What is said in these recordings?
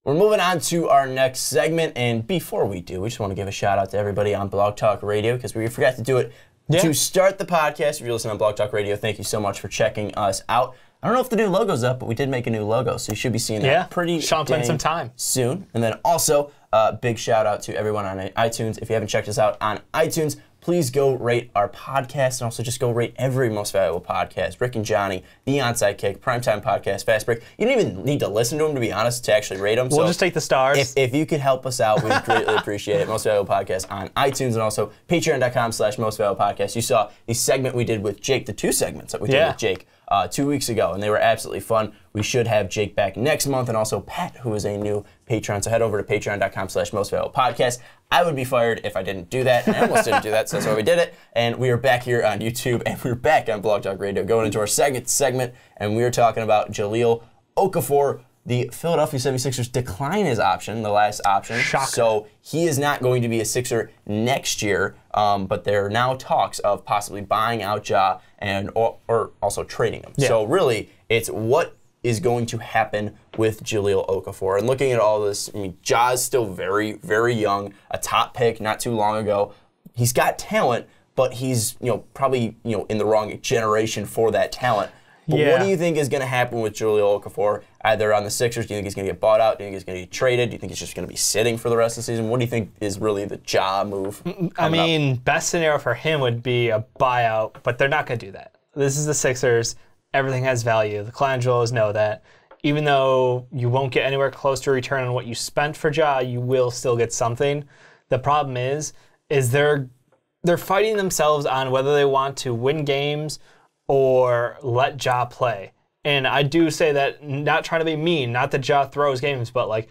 We're moving on to our next segment, and before we do, we just want to give a shout out to everybody on Blog Talk Radio, because we forgot to do it to start the podcast. If you're listening on Blog Talk Radio, thank you so much for checking us out. I don't know if the new logo's up, but we did make a new logo, so you should be seeing that pretty some time soon. And then also, big shout out to everyone on iTunes. If you haven't checked us out on iTunes, please go rate our podcast, and also just go rate every Most Valuable podcast. Rick and Johnny, The Onside Kick, Primetime Podcast, Fast Break. You don't even need to listen to them, to be honest, to actually rate them. We'll just take the stars. If you could help us out, we'd greatly appreciate it. Most Valuable Podcast on iTunes, and also patreon.com/Most Valuable Podcast. You saw the segment we did with Jake, the 2 segments that we did with Jake 2 weeks ago, and they were absolutely fun. We should have Jake back next month, and also Pat, who is a new patron. So head over to patreon.com/Most Valuable Podcast. I would be fired if I didn't do that, and I almost didn't do that, so that's why we did it. And we are back here on YouTube, and we're back on Blog Talk Radio, going into our second segment, and we are talking about Jahlil Okafor. The Philadelphia 76ers decline his option, the last option. Shocker. So he is not going to be a Sixer next year, but there are now talks of possibly buying out Ja and or also trading him. Yeah. So really, it's what is going to happen with Jahlil Okafor. And looking at all this, I mean, Ja is still very, very young, a top pick not too long ago. He's got talent, but he's probably in the wrong generation for that talent. But what do you think is going to happen with Jahlil Okafor, either on the Sixers? Do you think he's going to get bought out? Do you think he's going to get traded? Do you think he's just going to be sitting for the rest of the season? What do you think is really the Ja move? I mean, best scenario for him would be a buyout, but they're not going to do that. This is the Sixers. Everything has value. The Colangelos know that. Even though you won't get anywhere close to a return on what you spent for Ja, you will still get something. The problem is they're fighting themselves on whether they want to win games or let Ja play. And I do say that, not trying to be mean, not that Ja throws games, but like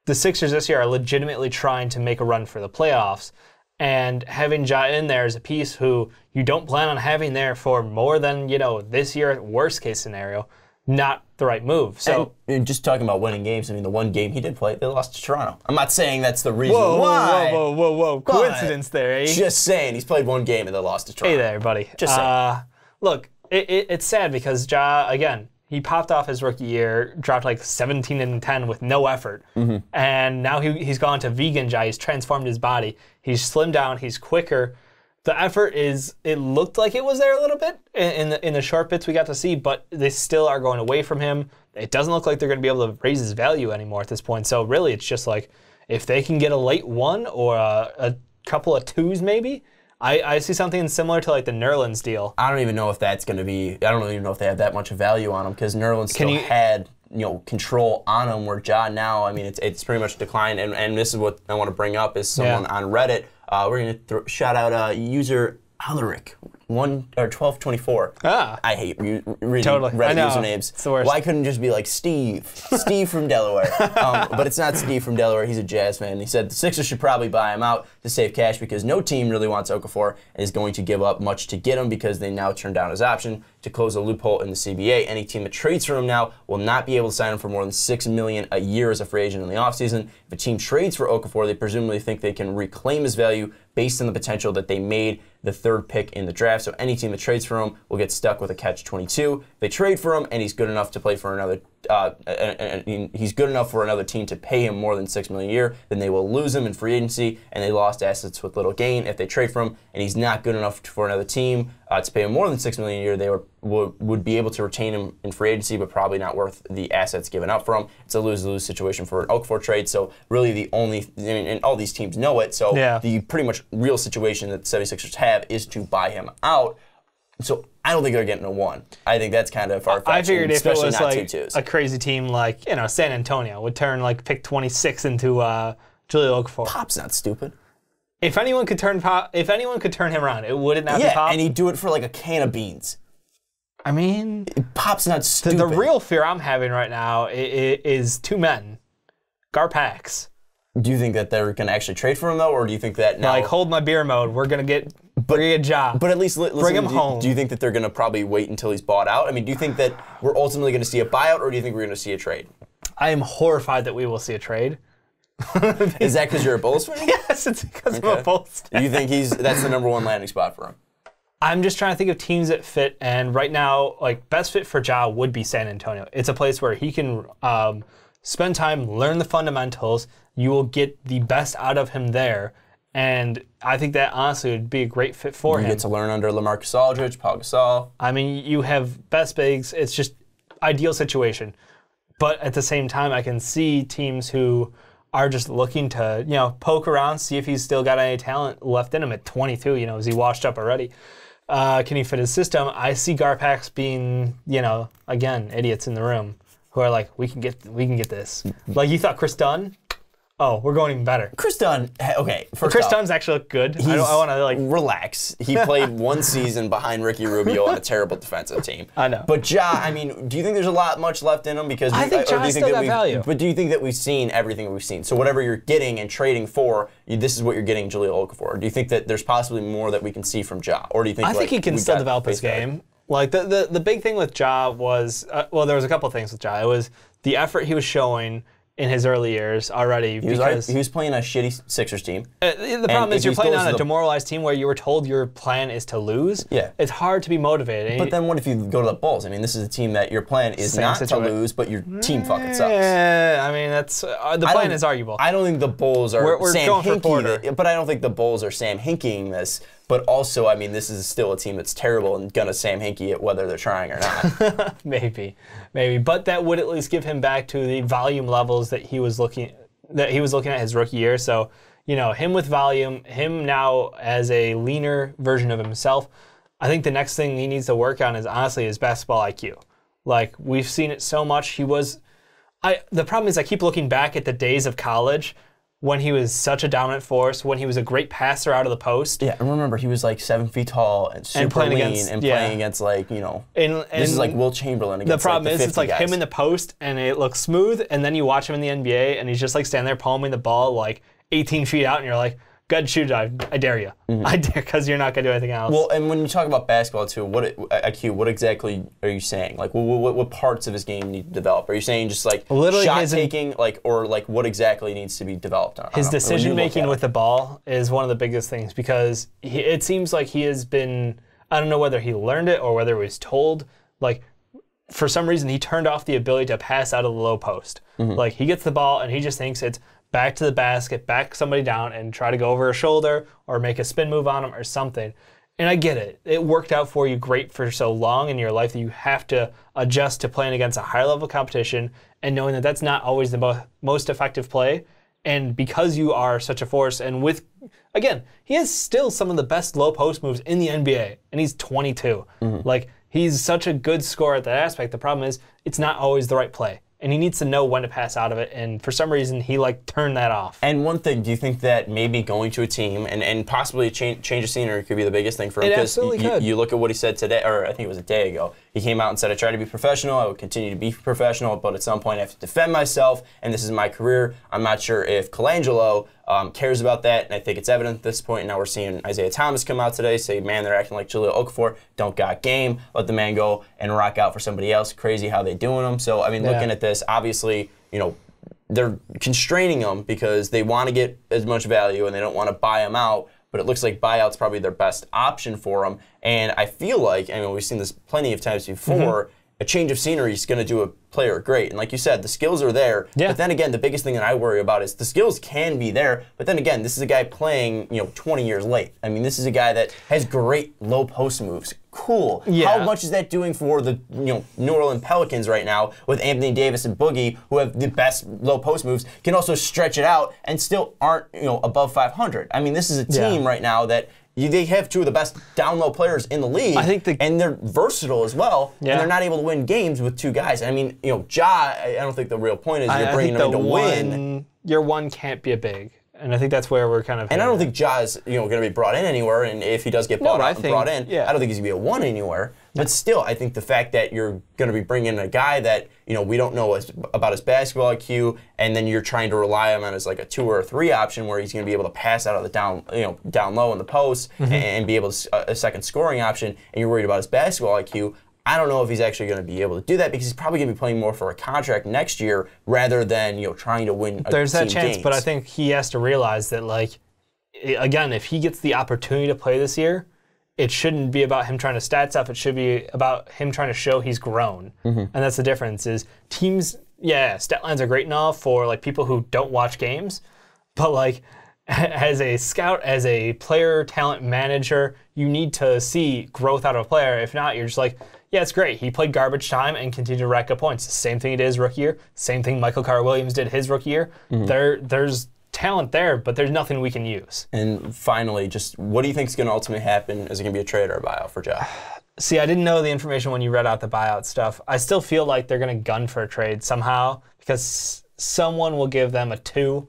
the Sixers this year are legitimately trying to make a run for the playoffs. And having Ja in there is a piece who you don't plan on having there for more than, this year, worst case scenario, not the right move. So and just talking about winning games, I mean, the one game he did play, they lost to Toronto. I'm not saying that's the reason why. Whoa. Coincidence there, eh? Just saying, he's played one game and they lost to Toronto. Hey there, buddy. Just saying. Look, it's sad because Ja, again, he popped off his rookie year, dropped like 17 and 10 with no effort. Mm-hmm. And now he's gone to vegan Ja. He's transformed his body. He's slimmed down. He's quicker. The effort it looked like it was there a little bit in the short bits we got to see, but they still are going away from him. It doesn't look like they're going to be able to raise his value anymore at this point. So really, it's just like, if they can get a late 1 or a couple of 2s maybe, I see something similar to like the Nerlens deal. I don't even know if that's going to be. I don't even know if they have that much value on him, because Nerlens still had control on him. Where Ja now, I mean, it's pretty much declined. And this is what I want to bring up is someone on Reddit. We're going to shout out user Alaric 1224. I hate reading Reddit usernames. It's the worst. Why couldn't it just be like Steve from Delaware? But it's not Steve from Delaware. He's a Jazz fan. He said the Sixers should probably buy him out to save cash, because no team really wants Okafor and is going to give up much to get him, because they now turned down his option to close a loophole in the CBA. Any team that trades for him now will not be able to sign him for more than $6 million a year as a free agent in the offseason. If a team trades for Okafor, they presumably think they can reclaim his value based on the potential that they made the 3rd pick in the draft. So any team that trades for him will get stuck with a catch-22. If they trade for him and he's good enough to play for another, he's good enough for another team to pay him more than $6 million a year, then they will lose him in free agency, and they lost assets with little gain. If they trade for him and he's not good enough for another team to pay him more than $6 million a year, they would be able to retain him in free agency, but probably not worth the assets given up for him. It's a lose-lose situation for an Okafor trade. So really and all these teams know it, so the pretty much real situation that the 76ers have is to buy him out. So I don't think they're getting a 1. I think that's kind of far-fetched. I figured if it was like 2-2s. a crazy team like San Antonio would turn like pick 26 into Jahlil Okafor. Pop's not stupid. If anyone could turn him around, it would not be Pop. Yeah, and he'd do it for like a can of beans. I mean, Pop's not stupid. The real fear I'm having right now is 2 men, Garpax. Do you think that they're going to actually trade for him, though, or do you think that now... Like, hold my beer mode. We're going to get a job. But at least bring him home. Do you think that they're going to probably wait until he's bought out? I mean, do you think that we're ultimately going to see a buyout, or do you think we're going to see a trade? I am horrified that we will see a trade. Is that because you're a Bulls fan? Yes, it's because I'm a Bulls fan. You think that's the #1 landing spot for him? I'm just trying to think of teams that fit, and right now, like, best fit for Ja would be San Antonio. It's a place where he can spend time, learn the fundamentals. You will get the best out of him there. And I think that honestly would be a great fit for him. You get to learn under LaMarcus Aldridge, Paul Gasol. I mean, you have best bigs. It's just ideal situation. But at the same time, I can see teams who are just looking to, poke around, see if he's still got any talent left in him at 22. Is he washed up already? Can he fit his system? I see Garpax being, again, idiots in the room who are like, we can get this. Like you thought Chris Dunn? Oh, we're going even better. Chris Dunn, okay, first Chris off, Dunn's actually look good. I want to relax. He played one season behind Ricky Rubio on a terrible defensive team. I know. But Ja, I mean, do you think there's much left in him? Because I think Ja's still got value. But do you think that we've seen everything we've seen? So whatever you're getting and trading for, this is what you're getting Jahlil Okafor. Do you think that there's possibly more that we can see from Ja, or do you think? I think he can still develop his game. Like the big thing with Ja was there was a couple things with Ja. It was the effort he was showing in his early years already. He was playing a shitty Sixers team. The problem is you're playing on a demoralized team where you were told your plan is to lose. Yeah. It's hard to be motivated. But then what if you go to the Bulls? I mean, this is a team that your plan is not to lose, but your team fucking sucks. I mean, that's the plan is arguable. I don't think the Bulls are we're Sam going for Hinkie, but I don't think the Bulls are Sam Hinkieing this. But also, I mean, this is still a team that's terrible and gonna Sam Hinkie it whether they're trying or not. Maybe. But that would at least give him back to the volume levels that he was looking at his rookie year. So, him with volume, him now as a leaner version of himself. I think the next thing he needs to work on is honestly his basketball IQ. Like we've seen it so much. The problem is I keep looking back at the days of college when he was such a dominant force, when he was a great passer out of the post. Yeah, and remember, he was like 7 feet tall and super lean and playing against this is like Will Chamberlain against the problem is it's like guys. Him in the post and it looks smooth, and then you watch him in the NBA and he's just like standing there palming the ball like 18 feet out and you're like, good shoot dive. I dare you. I dare, because you're not going to do anything else. Well, and when you talk about basketball too, what exactly are you saying? Like, what parts of his game need to develop? Are you saying just like literally shot taking, or what exactly needs to be developed on? His decision making with the ball is one of the biggest things, because it seems like he has been, I don't know whether he learned it or whether he was told, like, for some reason he turned off the ability to pass out of the low post. Like, he gets the ball and he just thinks it's back to the basket, back somebody down, and try to go over a shoulder or make a spin move on him or something. And I get it. It worked out for you great for so long in your life that you have to adjust to playing against a higher level competition and knowing that that's not always the most effective play. And because you are such a force, and again, he has still some of the best low post moves in the NBA, and he's 22. Like, he's such a good scorer at that aspect. The problem is it's not always the right play. And he needs to know when to pass out of it, and for some reason, he turned that off. And one thing, do you think that maybe going to a team and possibly a change of scenery could be the biggest thing for him? It absolutely could. You look at what he said today, or I think it was a day ago. He came out and said, I try to be professional, I would continue to be professional, but at some point I have to defend myself, and this is my career. I'm not sure if Colangelo cares about that, and I think it's evident at this point. Now we're seeing Isaiah Thomas come out today, say, man, they're acting like Jahlil Okafor, don't got game, let the man go and rock out for somebody else. Crazy how they doing him. So, I mean, looking at this, obviously, they're constraining him because they want to get as much value and they don't want to buy him out, but it looks like buyout's probably their best option for him. And I feel like, we've seen this plenty of times before, a change of scenery is going to do a player great. And like you said, the skills are there. Yeah. But then again, the biggest thing that I worry about is the skills can be there, but then again, this is a guy playing, 20 years late. I mean, this is a guy that has great low post moves. Cool. Yeah. How much is that doing for the New Orleans Pelicans right now with Anthony Davis and Boogie, who have the best low post moves, can also stretch it out and still aren't above 500? I mean, this is a team right now that they have two of the best down low players in the league, and they're versatile as well, and they're not able to win games with two guys. I mean, Ja, I don't think the real point is you're bringing him in to win. Your one can't be a big. And I think that's where we're kind of. And I don't think Ja's going to be brought in anywhere. And if he does get brought in, I don't think he's going to be a one anywhere. But still, I think the fact that you're going to be bringing in a guy that we don't know about his basketball IQ, and then you're trying to rely on him as like a 2 or a 3 option, where he's going to be able to pass out of the down low in the post and be able to a second scoring option, and you're worried about his basketball IQ. I don't know if he's actually going to be able to do that, because he's probably going to be playing more for a contract next year rather than trying to win. There's that chance, games. but I think he has to realize that, again, if he gets the opportunity to play this year, it shouldn't be about him trying to stat stuff. It should be about him trying to show he's grown, and that's the difference. Is teams yeah, stat lines are great enough for like people who don't watch games, but like as a scout, as a player talent manager, you need to see growth out of a player. If not, you're just like, yeah, it's great. He played garbage time and continued to rack up points. Same thing he did his rookie year. Same thing Michael Carter-Williams did his rookie year. There's talent there, but there's nothing we can use. And finally, just what do you think is going to ultimately happen? Is it going to be a trade or a buyout for Ja? See, I didn't know the information when you read out the buyout stuff. I still feel like they're going to gun for a trade somehow because someone will give them a 2,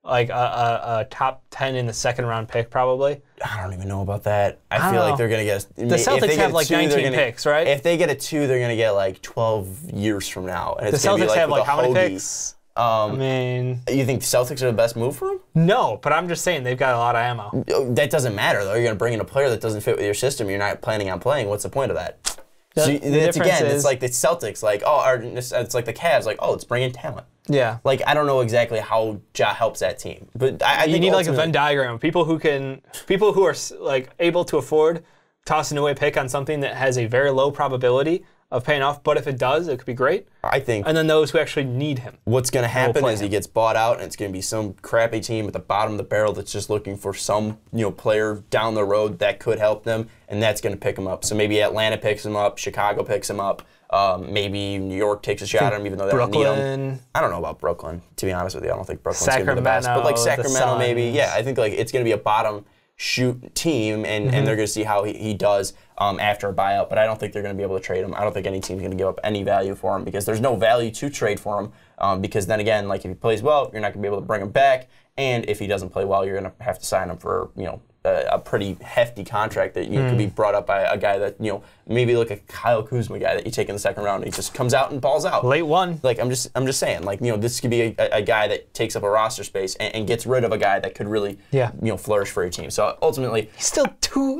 like a top 10 in the second round pick probably. I don't even know about that. I feel like they're going to get the Celtics have like 19 picks, right? If they get a 2, they're going to get like 12 years from now. And the it's gonna Celtics be like have like how many Hoagie. picks? I mean, you think Celtics are the best move for him? No, but I'm just saying they've got a lot of ammo. That doesn't matter though. You're going to bring in a player that doesn't fit with your system. You're not planning on playing. What's the point of that? It's like the Celtics, like it's like the Cavs, like let's bring in talent. Yeah. Like I don't know exactly how Ja helps that team, but I think you need like a Venn diagram. People who are like able to afford tossing away a pick on something that has a very low probability of paying off, but if it does, it could be great. I think. And then those who actually need him. What's going to happen is he gets bought out, and it's going to be some crappy team at the bottom of the barrel that's just looking for some player down the road that could help them, and that's going to pick him up. So maybe Atlanta picks him up, Chicago picks him up, maybe New York takes a shot at him, even though they don't need him. I don't know about Brooklyn, to be honest with you. I don't think Brooklyn's going to be the best, but like Sacramento, maybe. Yeah, I think like it's going to be a bottom shoot team, and they're going to see how he does after a buyout. But I don't think they're going to be able to trade him. I don't think any team's going to give up any value for him because there's no value to trade for him. Because then again, like if he plays well, you're not going to be able to bring him back, and if he doesn't play well, you're going to have to sign him for a pretty hefty contract that could be brought up by a guy that maybe like a Kyle Kuzma guy that you take in the second round and he just comes out and balls out. Late one. Like I'm just saying, like this could be a guy that takes up a roster space and gets rid of a guy that could really flourish for your team. So ultimately, he's still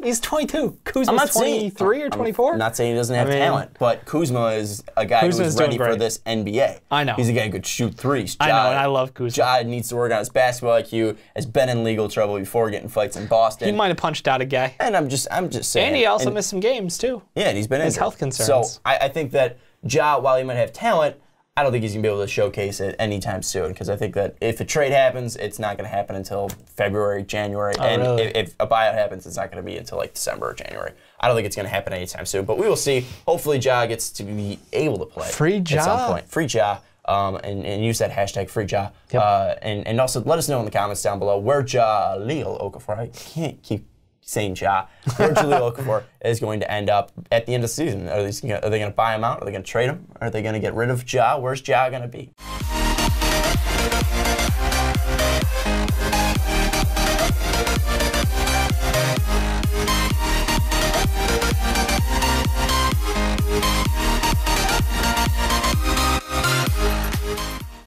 he's 22. Kuzma's 23 or 24. I'm not saying he doesn't have talent, but Kuzma is a guy who's ready for this NBA. I know. He's a guy who could shoot threes. I know, and I love Kuzma. Ja needs to work on his basketball IQ, has been in legal trouble before getting fights in Boston. He might have punched out a guy. And I'm just saying. And he also missed some games too. Yeah, and he's been his injured. Health concerns. So I think that Ja, while he might have talent, I don't think he's gonna be able to showcase it anytime soon. Because I think that if a trade happens, it's not gonna happen until February, January, and really? if a buyout happens, it's not gonna be until like December or January. I don't think it's gonna happen anytime soon. But we will see. Hopefully, Ja gets to be able to play Free Ja. at some point. Free Ja. And use that hashtag free Ja. Yep. And also let us know in the comments down below where Jahlil Okafor, I can't keep saying Ja, where Jahlil Okafor is going to end up at the end of the season. Are they going to buy him out? Are they going to trade him? Are they going to get rid of Ja? Where's Ja going to be?